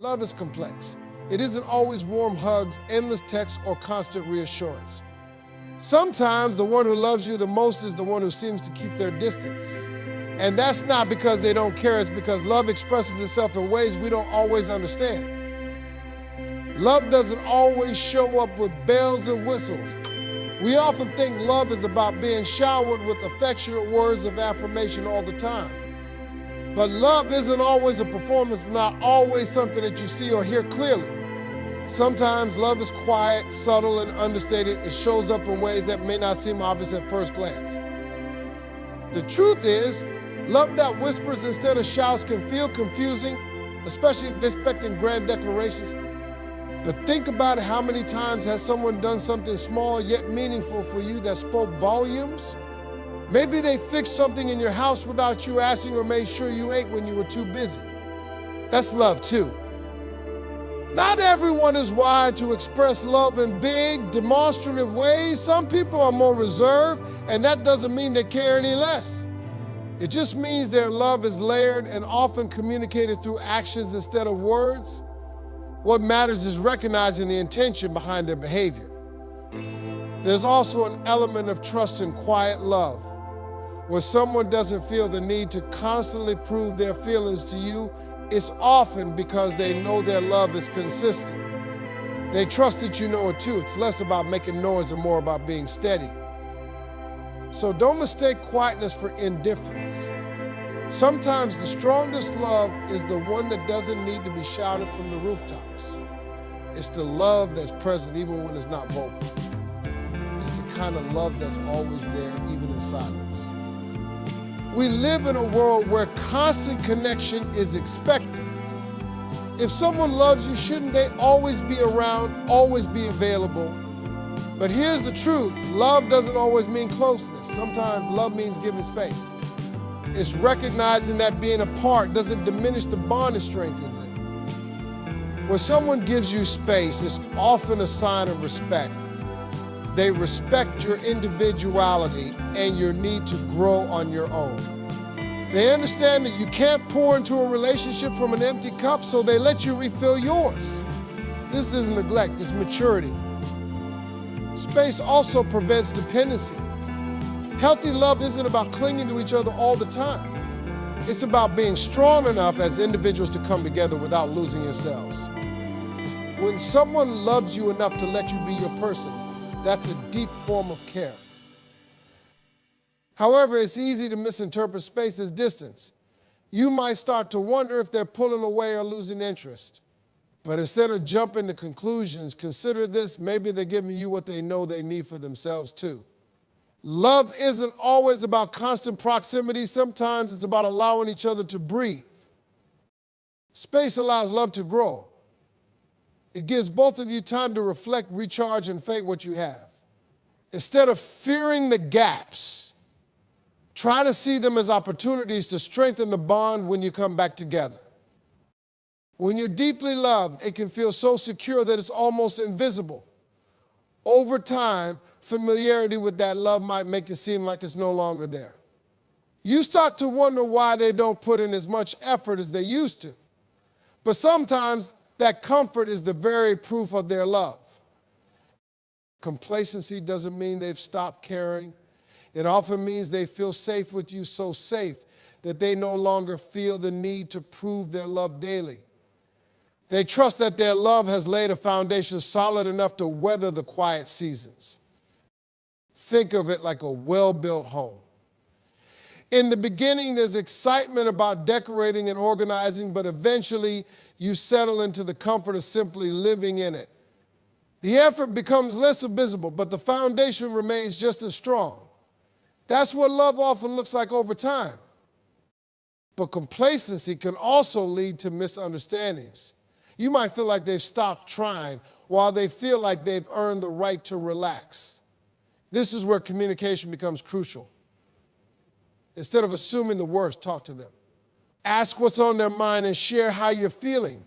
Love is complex. It isn't always warm hugs, endless texts, or constant reassurance. Sometimes the one who loves you the most is the one who seems to keep their distance. And that's not because they don't care, it's because love expresses itself in ways we don't always understand. Love doesn't always show up with bells and whistles. We often think love is about being showered with affectionate words of affirmation all the time. But love isn't always a performance, it's not always something that you see or hear clearly. Sometimes love is quiet, subtle, and understated. It shows up in ways that may not seem obvious at first glance. The truth is, love that whispers instead of shouts can feel confusing, especially if expecting grand declarations. But think about it, how many times has someone done something small yet meaningful for you that spoke volumes? Maybe they fixed something in your house without you asking or made sure you ate when you were too busy. That's love too. Not everyone is wired to express love in big, demonstrative ways. Some people are more reserved, and that doesn't mean they care any less. It just means their love is layered and often communicated through actions instead of words. What matters is recognizing the intention behind their behavior. There's also an element of trust and quiet love, where someone doesn't feel the need to constantly prove their feelings to you. It's often because they know their love is consistent. They trust that you know it too. It's less about making noise and more about being steady. So don't mistake quietness for indifference. Sometimes the strongest love is the one that doesn't need to be shouted from the rooftops. It's the love that's present even when it's not vocal. It's the kind of love that's always there even in silence. We live in a world where constant connection is expected. If someone loves you, shouldn't they always be around, always be available? But here's the truth, love doesn't always mean closeness. Sometimes love means giving space. It's recognizing that being apart doesn't diminish the bond, it strengthens it. When someone gives you space, it's often a sign of respect. They respect your individuality and your need to grow on your own. They understand that you can't pour into a relationship from an empty cup, so they let you refill yours. This isn't neglect, it's maturity. Space also prevents dependency. Healthy love isn't about clinging to each other all the time. It's about being strong enough as individuals to come together without losing yourselves. When someone loves you enough to let you be your person, that's a deep form of care. However, it's easy to misinterpret space as distance. You might start to wonder if they're pulling away or losing interest. But instead of jumping to conclusions, consider this: maybe they're giving you what they know they need for themselves too. Love isn't always about constant proximity. Sometimes it's about allowing each other to breathe. Space allows love to grow. It gives both of you time to reflect, recharge, and fake what you have. Instead of fearing the gaps, try to see them as opportunities to strengthen the bond when you come back together. When you're deeply loved, it can feel so secure that it's almost invisible. Over time, familiarity with that love might make it seem like it's no longer there. You start to wonder why they don't put in as much effort as they used to. But sometimes that comfort is the very proof of their love. Complacency doesn't mean they've stopped caring. It often means they feel safe with you, so safe that they no longer feel the need to prove their love daily. They trust that their love has laid a foundation solid enough to weather the quiet seasons. Think of it like a well-built home. In the beginning, there's excitement about decorating and organizing, but eventually you settle into the comfort of simply living in it. The effort becomes less visible, but the foundation remains just as strong. That's what love often looks like over time. But complacency can also lead to misunderstandings. You might feel like they've stopped trying while they feel like they've earned the right to relax. This is where communication becomes crucial. Instead of assuming the worst, talk to them. Ask what's on their mind and share how you're feeling.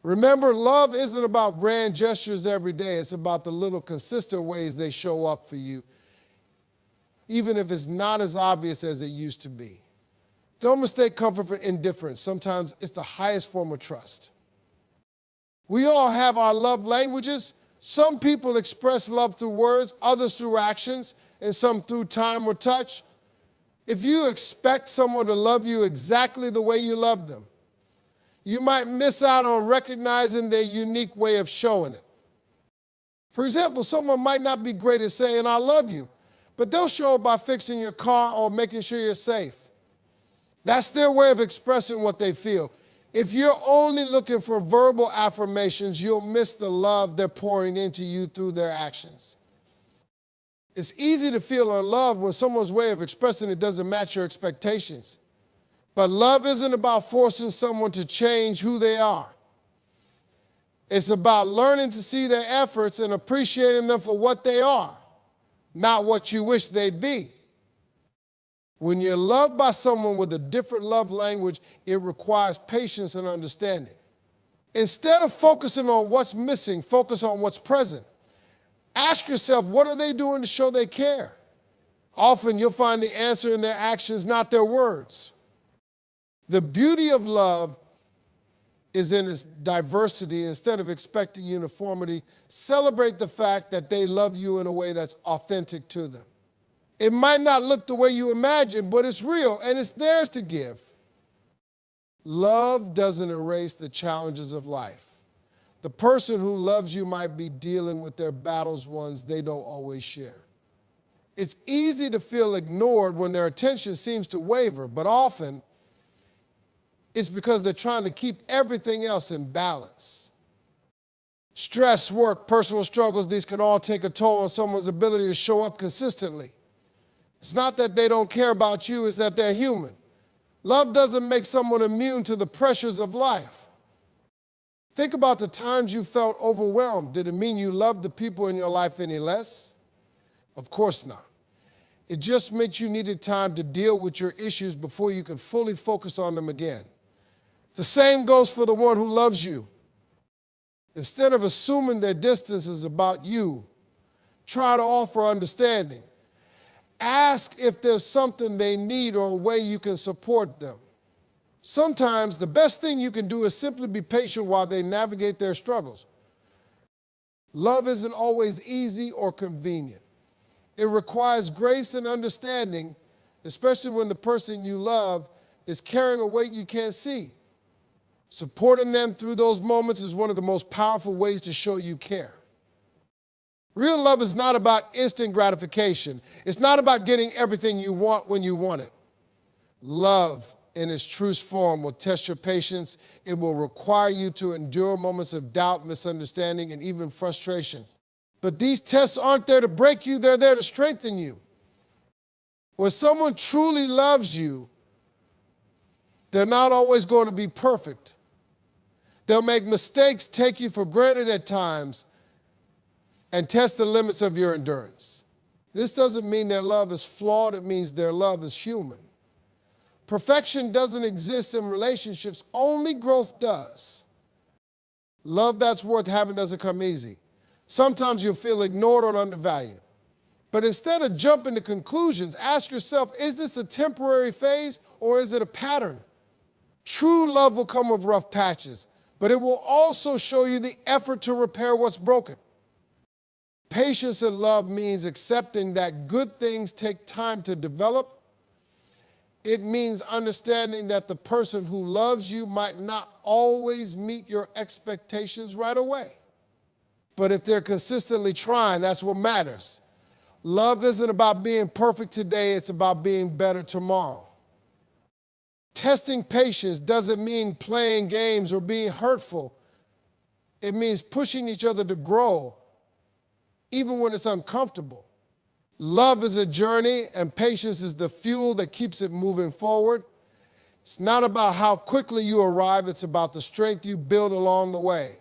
Remember, love isn't about grand gestures every day. It's about the little consistent ways they show up for you, even if it's not as obvious as it used to be. Don't mistake comfort for indifference. Sometimes it's the highest form of trust. We all have our love languages. Some people express love through words, others through actions, and some through time or touch. If you expect someone to love you exactly the way you love them, you might miss out on recognizing their unique way of showing it. For example, someone might not be great at saying, "I love you," but they'll show it by fixing your car or making sure you're safe. That's their way of expressing what they feel. If you're only looking for verbal affirmations, you'll miss the love they're pouring into you through their actions. It's easy to feel unloved when someone's way of expressing it doesn't match your expectations. But love isn't about forcing someone to change who they are. It's about learning to see their efforts and appreciating them for what they are, not what you wish they'd be. When you're loved by someone with a different love language, it requires patience and understanding. Instead of focusing on what's missing, focus on what's present. Ask yourself, what are they doing to show they care? Often you'll find the answer in their actions, not their words. The beauty of love is in its diversity. Instead of expecting uniformity, celebrate the fact that they love you in a way that's authentic to them. It might not look the way you imagine, but it's real and it's theirs to give. Love doesn't erase the challenges of life. The person who loves you might be dealing with their battles, ones they don't always share. It's easy to feel ignored when their attention seems to waver, but often it's because they're trying to keep everything else in balance. Stress, work, personal struggles, these can all take a toll on someone's ability to show up consistently. It's not that they don't care about you, it's that they're human. Love doesn't make someone immune to the pressures of life. Think about the times you felt overwhelmed. Did it mean you loved the people in your life any less? Of course not. It just meant you needed time to deal with your issues before you could fully focus on them again. The same goes for the one who loves you. Instead of assuming their distance is about you, try to offer understanding. Ask if there's something they need or a way you can support them. Sometimes the best thing you can do is simply be patient while they navigate their struggles. Love isn't always easy or convenient. It requires grace and understanding, especially when the person you love is carrying a weight you can't see. Supporting them through those moments is one of the most powerful ways to show you care. Real love is not about instant gratification. It's not about getting everything you want when you want it. Love, in its truest form, will test your patience. It will require you to endure moments of doubt, misunderstanding, and even frustration. But these tests aren't there to break you, they're there to strengthen you. When someone truly loves you, they're not always going to be perfect. They'll make mistakes, take you for granted at times, and test the limits of your endurance. This doesn't mean their love is flawed, it means their love is human. Perfection doesn't exist in relationships, only growth does. Love that's worth having doesn't come easy. Sometimes you'll feel ignored or undervalued. But instead of jumping to conclusions, ask yourself, is this a temporary phase or is it a pattern? True love will come with rough patches, but it will also show you the effort to repair what's broken. Patience in love means accepting that good things take time to develop. It means understanding that the person who loves you might not always meet your expectations right away. But if they're consistently trying, that's what matters. Love isn't about being perfect today, it's about being better tomorrow. Testing patience doesn't mean playing games or being hurtful. It means pushing each other to grow, even when it's uncomfortable. Love is a journey, and patience is the fuel that keeps it moving forward. It's not about how quickly you arrive, it's about the strength you build along the way.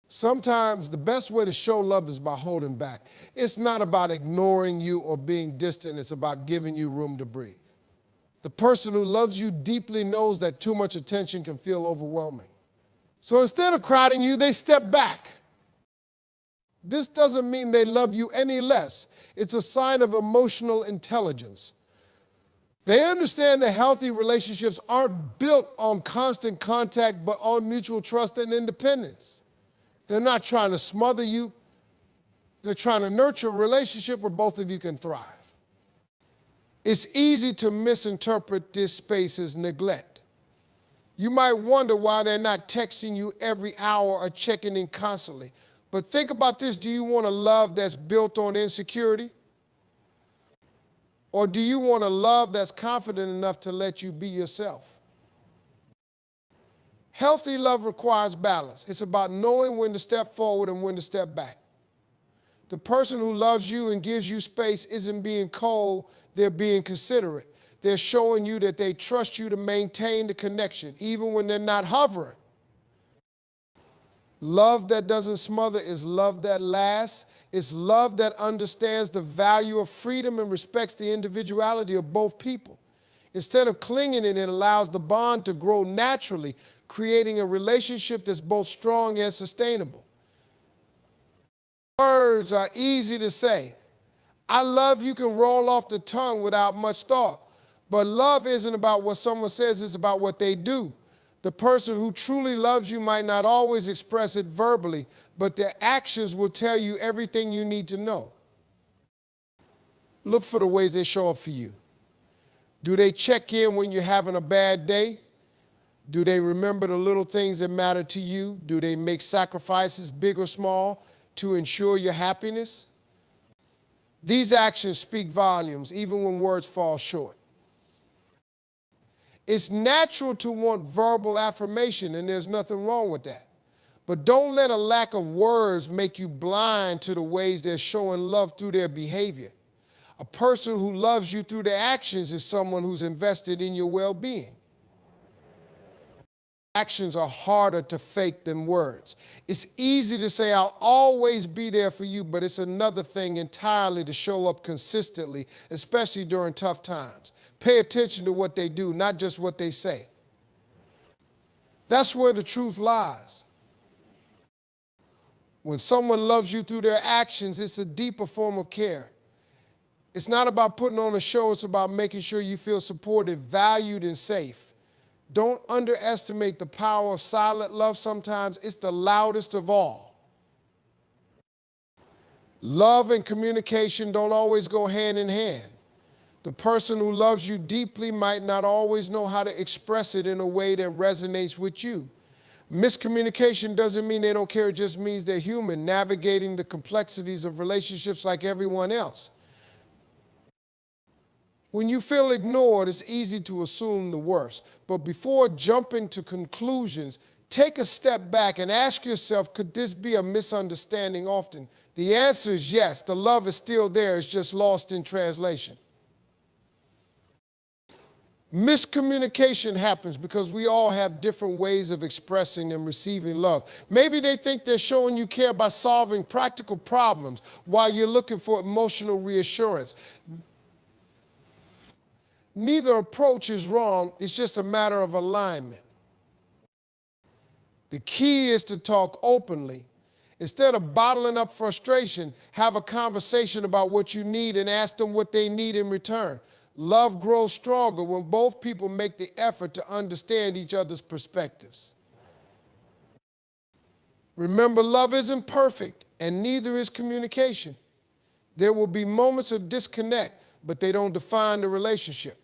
Sometimes the best way to show love is by holding back. It's not about ignoring you or being distant, it's about giving you room to breathe. The person who loves you deeply knows that too much attention can feel overwhelming. So instead of crowding you, they step back. This doesn't mean they love you any less. It's a sign of emotional intelligence. They understand that healthy relationships aren't built on constant contact, but on mutual trust and independence. They're not trying to smother you. They're trying to nurture a relationship where both of you can thrive. It's easy to misinterpret this space as neglect. You might wonder why they're not texting you every hour or checking in constantly. But think about this. Do you want a love that's built on insecurity? Or do you want a love that's confident enough to let you be yourself? Healthy love requires balance. It's about knowing when to step forward and when to step back. The person who loves you and gives you space isn't being cold, they're being considerate. They're showing you that they trust you to maintain the connection, even when they're not hovering. Love that doesn't smother is love that lasts. It's love that understands the value of freedom and respects the individuality of both people. Instead of clinging, it allows the bond to grow naturally, creating a relationship that's both strong and sustainable. Words are easy to say. I love you can roll off the tongue without much thought. But love isn't about what someone says, it's about what they do. The person who truly loves you might not always express it verbally, but their actions will tell you everything you need to know. Look for the ways they show up for you. Do they check in when you're having a bad day? Do they remember the little things that matter to you? Do they make sacrifices, big or small, to ensure your happiness? These actions speak volumes, even when words fall short. It's natural to want verbal affirmation, and there's nothing wrong with that. But don't let a lack of words make you blind to the ways they're showing love through their behavior. A person who loves you through their actions is someone who's invested in your well-being. Actions are harder to fake than words. It's easy to say, I'll always be there for you, but it's another thing entirely to show up consistently, especially during tough times. Pay attention to what they do, not just what they say. That's where the truth lies. When someone loves you through their actions, it's a deeper form of care. It's not about putting on a show, it's about making sure you feel supported, valued, and safe. Don't underestimate the power of silent love sometimes. It's the loudest of all. Love and communication don't always go hand in hand. The person who loves you deeply might not always know how to express it in a way that resonates with you. Miscommunication doesn't mean they don't care, it just means they're human, navigating the complexities of relationships like everyone else. When you feel ignored, it's easy to assume the worst. But before jumping to conclusions, take a step back and ask yourself, could this be a misunderstanding often? The answer is yes. The love is still there. It's just lost in translation. Miscommunication happens because we all have different ways of expressing and receiving love. Maybe they think they're showing you care by solving practical problems while you're looking for emotional reassurance. Neither approach is wrong, it's just a matter of alignment. The key is to talk openly. Instead of bottling up frustration, have a conversation about what you need and ask them what they need in return. Love grows stronger when both people make the effort to understand each other's perspectives. Remember, love isn't perfect, and neither is communication. There will be moments of disconnect, but they don't define the relationship.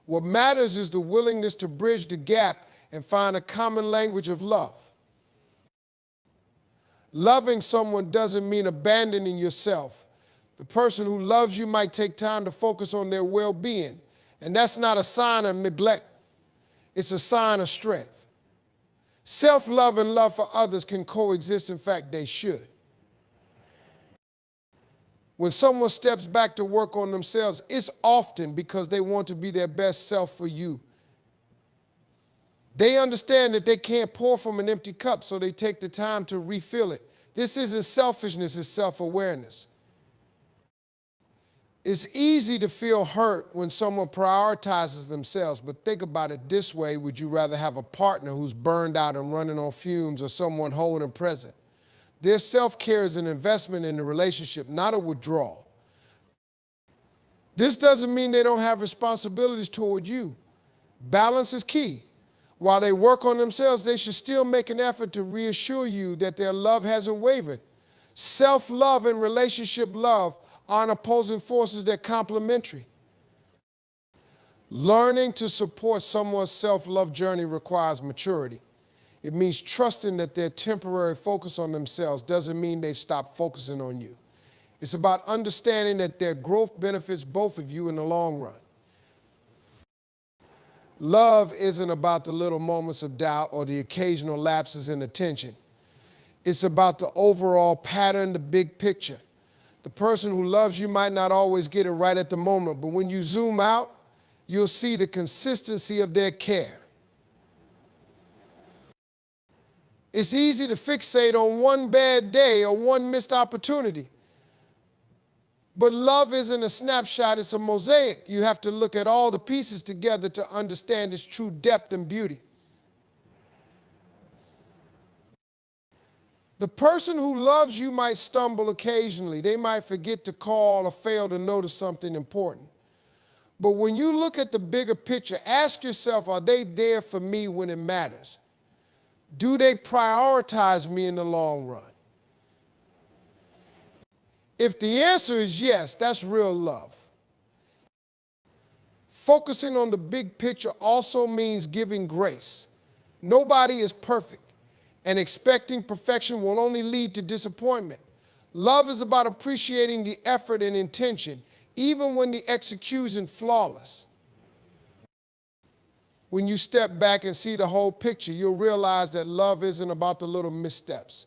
What matters is the willingness to bridge the gap and find a common language of love. Loving someone doesn't mean abandoning yourself. The person who loves you might take time to focus on their well-being, and that's not a sign of neglect. It's a sign of strength. Self-love and love for others can coexist. In fact, they should. When someone steps back to work on themselves, it's often because they want to be their best self for you. They understand that they can't pour from an empty cup, so they take the time to refill it. This isn't selfishness, it's self-awareness. It's easy to feel hurt when someone prioritizes themselves, but think about it this way. Would you rather have a partner who's burned out and running on fumes or someone whole and present? Their self-care is an investment in the relationship, not a withdrawal. This doesn't mean they don't have responsibilities toward you. Balance is key. While they work on themselves, they should still make an effort to reassure you that their love hasn't wavered. Self-love and relationship love aren't opposing forces, they're complementary. Learning to support someone's self-love journey requires maturity. It means trusting that their temporary focus on themselves doesn't mean they've stopped focusing on you. It's about understanding that their growth benefits both of you in the long run. Love isn't about the little moments of doubt or the occasional lapses in attention. It's about the overall pattern, the big picture. The person who loves you might not always get it right at the moment, but when you zoom out, you'll see the consistency of their care. It's easy to fixate on one bad day or one missed opportunity. But love isn't a snapshot, it's a mosaic. You have to look at all the pieces together to understand its true depth and beauty. The person who loves you might stumble occasionally. They might forget to call or fail to notice something important. But when you look at the bigger picture, ask yourself, are they there for me when it matters? Do they prioritize me in the long run? If the answer is yes, that's real love. Focusing on the big picture also means giving grace. Nobody is perfect, and expecting perfection will only lead to disappointment. Love is about appreciating the effort and intention, even when the execution is flawless. When you step back and see the whole picture, you'll realize that love isn't about the little missteps.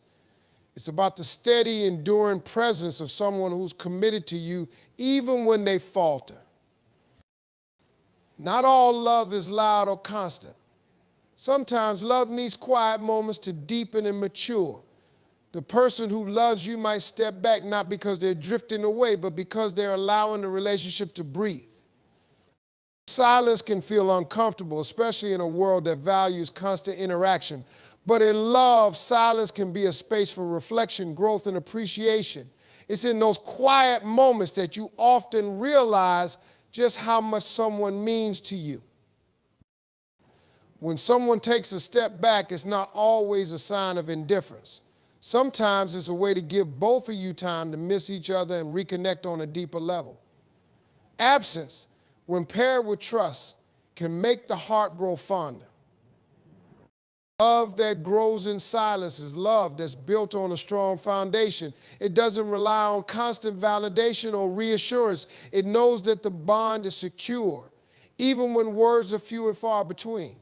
It's about the steady, enduring presence of someone who's committed to you even when they falter. Not all love is loud or constant. Sometimes love needs quiet moments to deepen and mature. The person who loves you might step back not because they're drifting away, but because they're allowing the relationship to breathe. Silence can feel uncomfortable, especially in a world that values constant interaction. But in love, silence can be a space for reflection, growth, and appreciation. It's in those quiet moments that you often realize just how much someone means to you. When someone takes a step back, it's not always a sign of indifference. Sometimes it's a way to give both of you time to miss each other and reconnect on a deeper level. Absence, when paired with trust, can make the heart grow fonder. Love that grows in silence is love that's built on a strong foundation. It doesn't rely on constant validation or reassurance. It knows that the bond is secure, even when words are few and far between.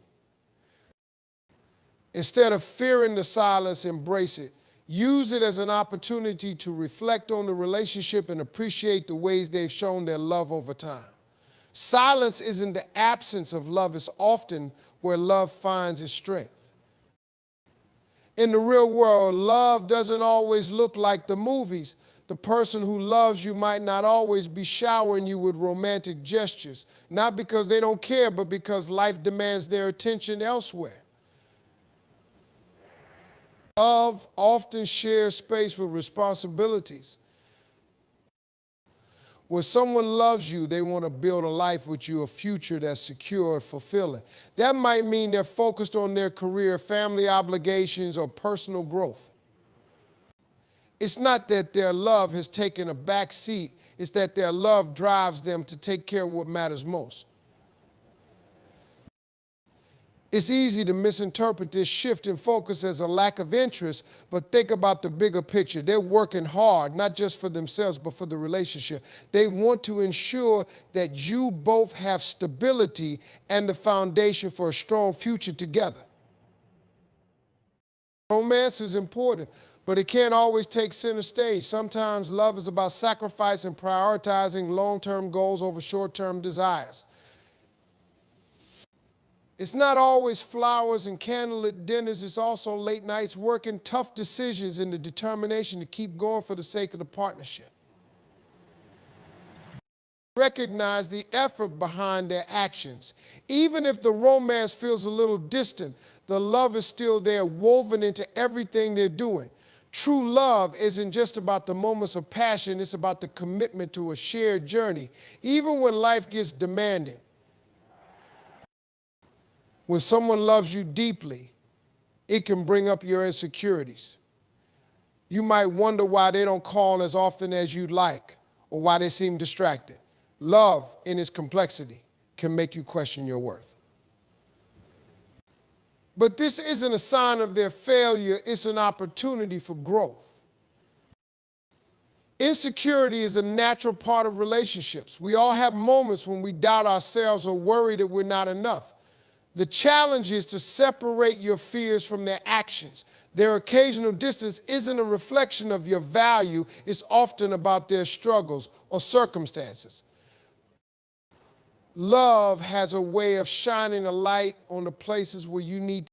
Instead of fearing the silence, embrace it. Use it as an opportunity to reflect on the relationship and appreciate the ways they've shown their love over time. Silence isn't the absence of love, it's often where love finds its strength. In the real world, love doesn't always look like the movies. The person who loves you might not always be showering you with romantic gestures, not because they don't care, but because life demands their attention elsewhere. Love often shares space with responsibilities. When someone loves you, they want to build a life with you, a future that's secure and fulfilling. That might mean they're focused on their career, family obligations, or personal growth. It's not that their love has taken a back seat, it's that their love drives them to take care of what matters most. It's easy to misinterpret this shift in focus as a lack of interest, but think about the bigger picture. They're working hard, not just for themselves, but for the relationship. They want to ensure that you both have stability and the foundation for a strong future together. Romance is important, but it can't always take center stage. Sometimes love is about sacrifice and prioritizing long-term goals over short-term desires. It's not always flowers and candlelit dinners. It's also late nights working, tough decisions, and the determination to keep going for the sake of the partnership. Recognize the effort behind their actions. Even if the romance feels a little distant, the love is still there, woven into everything they're doing. True love isn't just about the moments of passion, it's about the commitment to a shared journey, even when life gets demanding. When someone loves you deeply, it can bring up your insecurities. You might wonder why they don't call as often as you'd like, or why they seem distracted. Love, in its complexity, can make you question your worth. But this isn't a sign of their failure, it's an opportunity for growth. Insecurity is a natural part of relationships. We all have moments when we doubt ourselves or worry that we're not enough. The challenge is to separate your fears from their actions. Their occasional distance isn't a reflection of your value, it's often about their struggles or circumstances. Love has a way of shining a light on the places where you need